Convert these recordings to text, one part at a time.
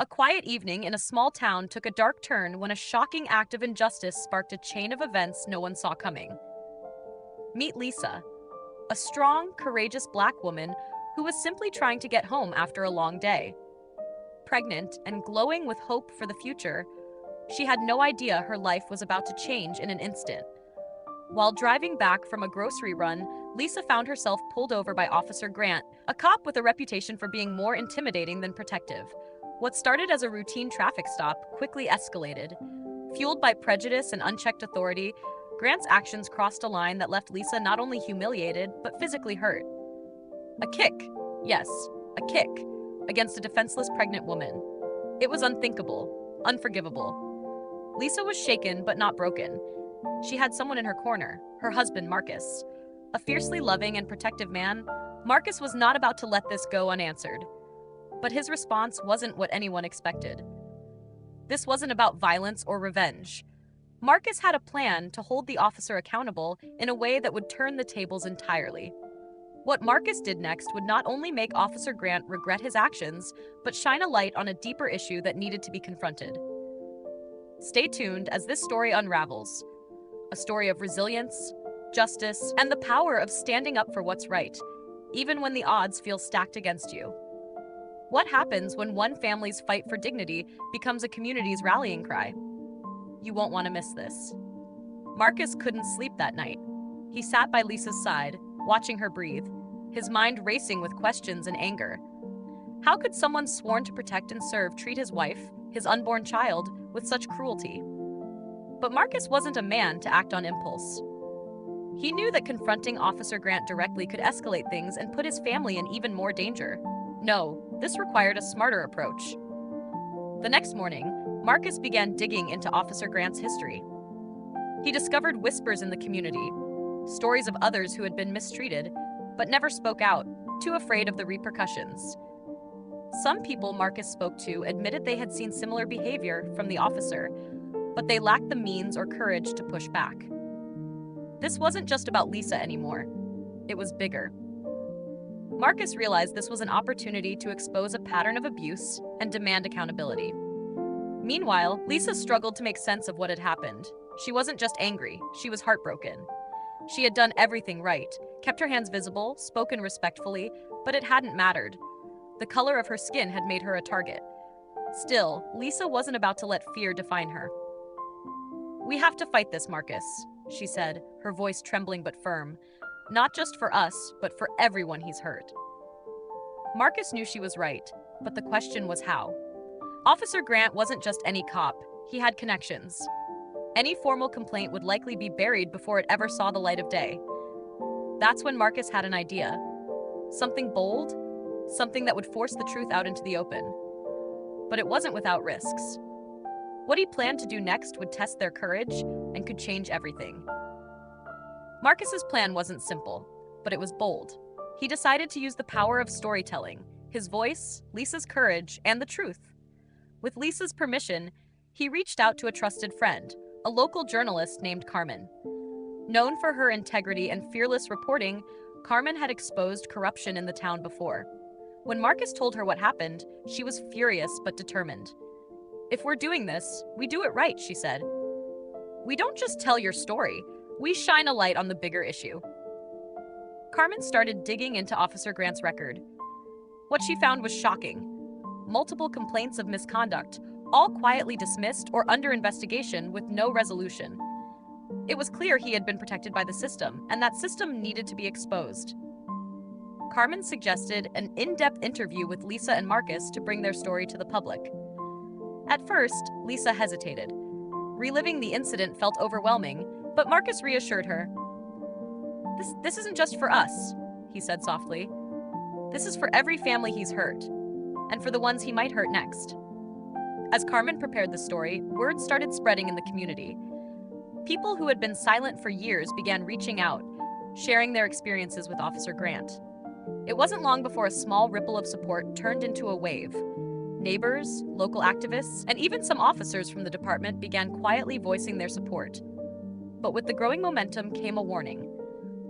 A quiet evening in a small town took a dark turn when a shocking act of injustice sparked a chain of events no one saw coming. Meet Lisa, a strong, courageous black woman who was simply trying to get home after a long day. Pregnant and glowing with hope for the future, she had no idea her life was about to change in an instant. While driving back from a grocery run, Lisa found herself pulled over by Officer Grant, a cop with a reputation for being more intimidating than protective. What started as a routine traffic stop quickly escalated. Fueled by prejudice and unchecked authority, Grant's actions crossed a line that left Lisa not only humiliated, but physically hurt. A kick, yes, a kick, against a defenseless pregnant woman. It was unthinkable, unforgivable. Lisa was shaken but not broken. She had someone in her corner, her husband Marcus. A fiercely loving and protective man, Marcus was not about to let this go unanswered. But his response wasn't what anyone expected. This wasn't about violence or revenge. Marcus had a plan to hold the officer accountable in a way that would turn the tables entirely. What Marcus did next would not only make Officer Grant regret his actions, but shine a light on a deeper issue that needed to be confronted. Stay tuned as this story unravels. A story of resilience, justice, and the power of standing up for what's right, even when the odds feel stacked against you. What happens when one family's fight for dignity becomes a community's rallying cry? You won't want to miss this. Marcus couldn't sleep that night. He sat by Lisa's side, watching her breathe, his mind racing with questions and anger. How could someone sworn to protect and serve treat his wife, his unborn child, with such cruelty? But Marcus wasn't a man to act on impulse. He knew that confronting Officer Grant directly could escalate things and put his family in even more danger. No, this required a smarter approach. The next morning, Marcus began digging into Officer Grant's history. He discovered whispers in the community, stories of others who had been mistreated, but never spoke out, too afraid of the repercussions. Some people Marcus spoke to admitted they had seen similar behavior from the officer, but they lacked the means or courage to push back. This wasn't just about Lisa anymore. It was bigger. Marcus realized this was an opportunity to expose a pattern of abuse and demand accountability. Meanwhile, Lisa struggled to make sense of what had happened. She wasn't just angry, she was heartbroken. She had done everything right, kept her hands visible, spoken respectfully, but it hadn't mattered. The color of her skin had made her a target. Still, Lisa wasn't about to let fear define her. "We have to fight this, Marcus," she said, her voice trembling but firm. "Not just for us, but for everyone he's hurt." Marcus knew she was right, but the question was how. Officer Grant wasn't just any cop, he had connections. Any formal complaint would likely be buried before it ever saw the light of day. That's when Marcus had an idea. Something bold, something that would force the truth out into the open. But it wasn't without risks. What he planned to do next would test their courage and could change everything. Marcus's plan wasn't simple, but it was bold. He decided to use the power of storytelling, his voice, Lisa's courage, and the truth. With Lisa's permission, he reached out to a trusted friend, a local journalist named Carmen. Known for her integrity and fearless reporting, Carmen had exposed corruption in the town before. When Marcus told her what happened, she was furious but determined. "If we're doing this, we do it right," she said. "We don't just tell your story, we shine a light on the bigger issue." Carmen started digging into Officer Grant's record. What she found was shocking. Multiple complaints of misconduct, all quietly dismissed or under investigation with no resolution. It was clear he had been protected by the system, and that system needed to be exposed. Carmen suggested an in-depth interview with Lisa and Marcus to bring their story to the public. At first, Lisa hesitated. Reliving the incident felt overwhelming, but Marcus reassured her. This isn't just for us," he said softly. "This is for every family he's hurt, and for the ones he might hurt next." As Carmen prepared the story, word started spreading in the community. People who had been silent for years began reaching out, sharing their experiences with Officer Grant. It wasn't long before a small ripple of support turned into a wave. Neighbors, local activists, and even some officers from the department began quietly voicing their support. But with the growing momentum came a warning.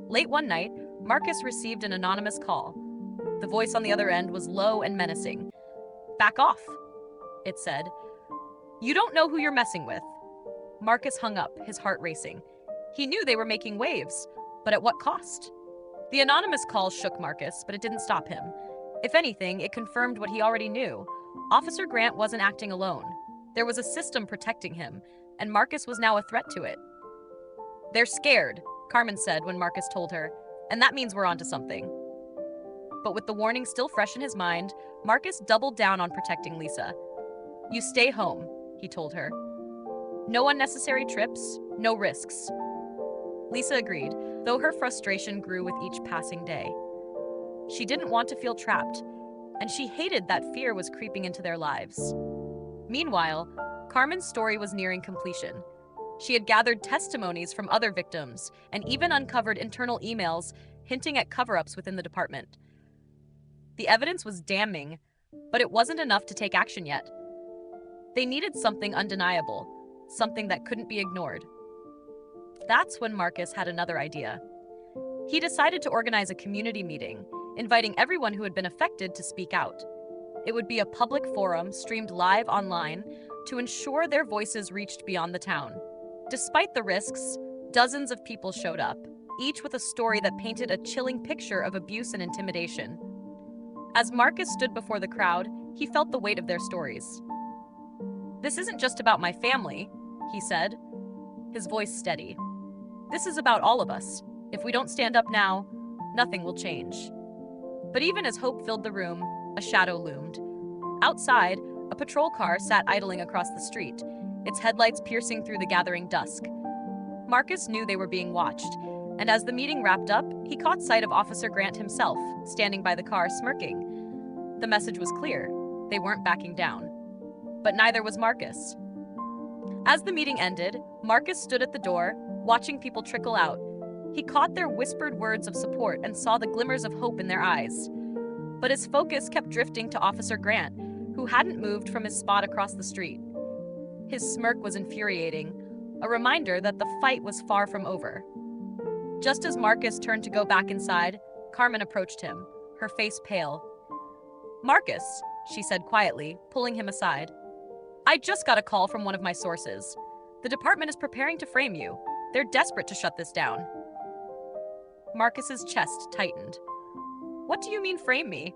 Late one night, Marcus received an anonymous call. The voice on the other end was low and menacing. "Back off." it said. "You don't know who you're messing with." Marcus hung up, his heart racing. He knew they were making waves, but at what cost? The anonymous call shook Marcus, but it didn't stop him. If anything, it confirmed what he already knew. Officer Grant wasn't acting alone. There was a system protecting him, and Marcus was now a threat to it. "They're scared," Carmen said when Marcus told her, "and that means we're onto something." But with the warning still fresh in his mind, Marcus doubled down on protecting Lisa. "You stay home," he told her. "No unnecessary trips, no risks." Lisa agreed, though her frustration grew with each passing day. She didn't want to feel trapped, and she hated that fear was creeping into their lives. Meanwhile, Carmen's story was nearing completion. She had gathered testimonies from other victims and even uncovered internal emails hinting at cover-ups within the department. The evidence was damning, but it wasn't enough to take action yet. They needed something undeniable, something that couldn't be ignored. That's when Marcus had another idea. He decided to organize a community meeting, inviting everyone who had been affected to speak out. It would be a public forum streamed live online to ensure their voices reached beyond the town. Despite the risks, dozens of people showed up, each with a story that painted a chilling picture of abuse and intimidation. As Marcus stood before the crowd, he felt the weight of their stories. "This isn't just about my family," he said, his voice steady. "This is about all of us. If we don't stand up now, nothing will change." But even as hope filled the room, a shadow loomed. Outside, a patrol car sat idling across the street, its headlights piercing through the gathering dusk. Marcus knew they were being watched, and as the meeting wrapped up, he caught sight of Officer Grant himself, standing by the car, smirking. The message was clear. They weren't backing down. But neither was Marcus. As the meeting ended, Marcus stood at the door, watching people trickle out. He caught their whispered words of support and saw the glimmers of hope in their eyes. But his focus kept drifting to Officer Grant, who hadn't moved from his spot across the street. His smirk was infuriating, a reminder that the fight was far from over. Just as Marcus turned to go back inside, Carmen approached him, her face pale. "Marcus," she said quietly, pulling him aside. "I just got a call from one of my sources. The department is preparing to frame you. They're desperate to shut this down." Marcus's chest tightened. "What do you mean frame me?"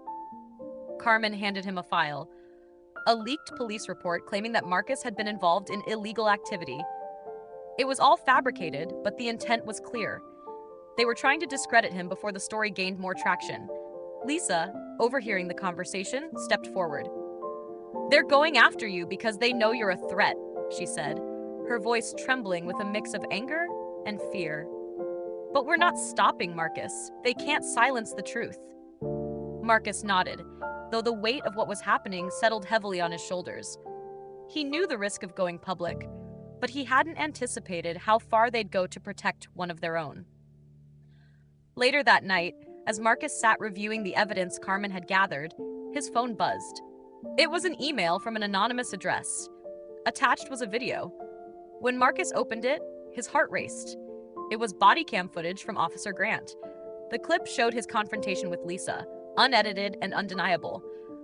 Carmen handed him a file. A leaked police report claiming that Marcus had been involved in illegal activity. It was all fabricated, but the intent was clear. They were trying to discredit him before the story gained more traction. Lisa, overhearing the conversation, stepped forward. "They're going after you because they know you're a threat," she said, her voice trembling with a mix of anger and fear. "But we're not stopping Marcus. They can't silence the truth." Marcus nodded, though the weight of what was happening settled heavily on his shoulders. He knew the risk of going public, but he hadn't anticipated how far they'd go to protect one of their own. Later that night, as Marcus sat reviewing the evidence Carmen had gathered, his phone buzzed. It was an email from an anonymous address. Attached was a video. When Marcus opened it, his heart raced. It was body cam footage from Officer Grant. The clip showed his confrontation with Lisa, unedited and undeniable.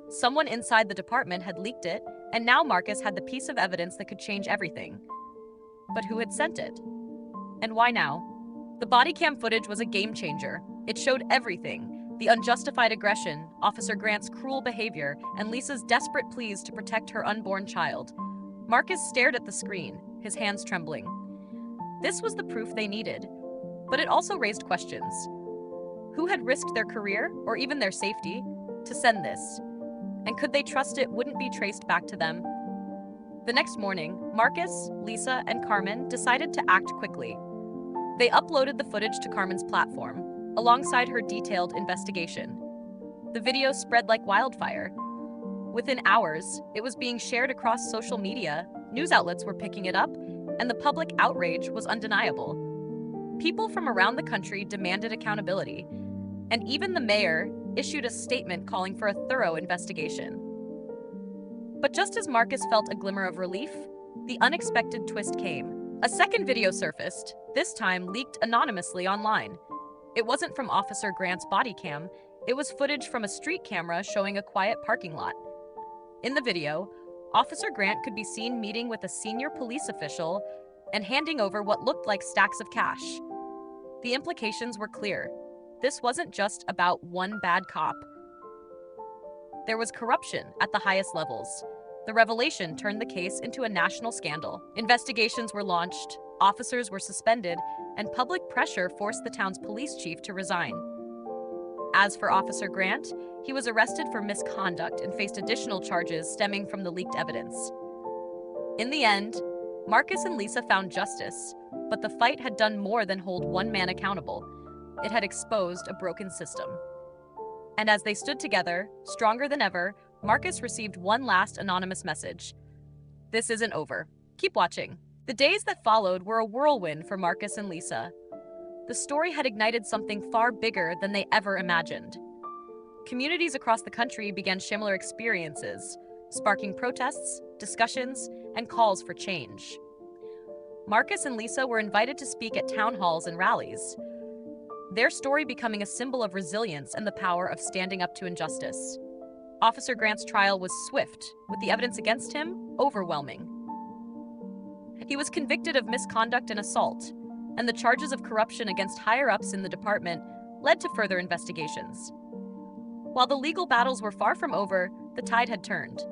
Someone inside the department had leaked it, and now Marcus had the piece of evidence that could change everything. But who had sent it? And why now? The body cam footage was a game changer. It showed everything: the unjustified aggression, Officer Grant's cruel behavior, and Lisa's desperate pleas to protect her unborn child. Marcus stared at the screen, his hands trembling. This was the proof they needed, but it also raised questions. Who had risked their career, or even their safety, to send this? And could they trust it wouldn't be traced back to them? The next morning, Marcus, Lisa, and Carmen decided to act quickly. They uploaded the footage to Carmen's platform, alongside her detailed investigation. The video spread like wildfire. Within hours, it was being shared across social media, news outlets were picking it up, and the public outrage was undeniable. People from around the country demanded accountability, and even the mayor issued a statement calling for a thorough investigation. But just as Marcus felt a glimmer of relief, the unexpected twist came. A second video surfaced, this time leaked anonymously online. It wasn't from Officer Grant's body cam, it was footage from a street camera showing a quiet parking lot. In the video, Officer Grant could be seen meeting with a senior police official and handing over what looked like stacks of cash. The implications were clear. This wasn't just about one bad cop. There was corruption at the highest levels. The revelation turned the case into a national scandal. Investigations were launched, officers were suspended, and public pressure forced the town's police chief to resign. As for Officer Grant, he was arrested for misconduct and faced additional charges stemming from the leaked evidence. In the end, Marcus and Lisa found justice, but the fight had done more than hold one man accountable. It had exposed a broken system. And as they stood together, stronger than ever, Marcus received one last anonymous message. This isn't over. Keep watching. The days that followed were a whirlwind for Marcus and Lisa. The story had ignited something far bigger than they ever imagined. Communities across the country began similar experiences, sparking protests, discussions, and calls for change. Marcus and Lisa were invited to speak at town halls and rallies, their story becoming a symbol of resilience and the power of standing up to injustice. Officer Grant's trial was swift, with the evidence against him overwhelming. He was convicted of misconduct and assault, and the charges of corruption against higher-ups in the department led to further investigations. While the legal battles were far from over, the tide had turned.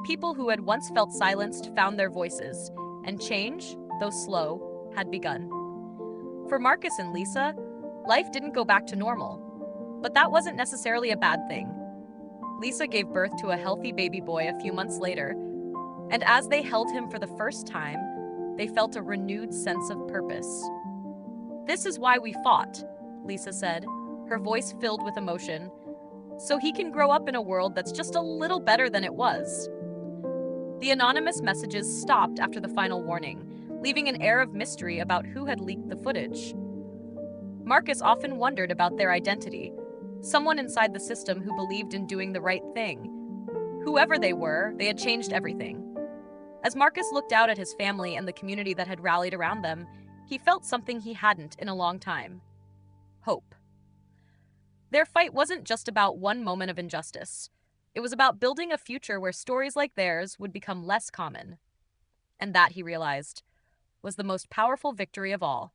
People who had once felt silenced found their voices, and change, though slow, had begun. For Marcus and Lisa, life didn't go back to normal, but that wasn't necessarily a bad thing. Lisa gave birth to a healthy baby boy a few months later, and as they held him for the first time, they felt a renewed sense of purpose. "This is why we fought," Lisa said, her voice filled with emotion, "so he can grow up in a world that's just a little better than it was." The anonymous messages stopped after the final warning, leaving an air of mystery about who had leaked the footage. Marcus often wondered about their identity, someone inside the system who believed in doing the right thing. Whoever they were, they had changed everything. As Marcus looked out at his family and the community that had rallied around them, he felt something he hadn't in a long time: hope. Their fight wasn't just about one moment of injustice. It was about building a future where stories like theirs would become less common. And that, he realized, was the most powerful victory of all.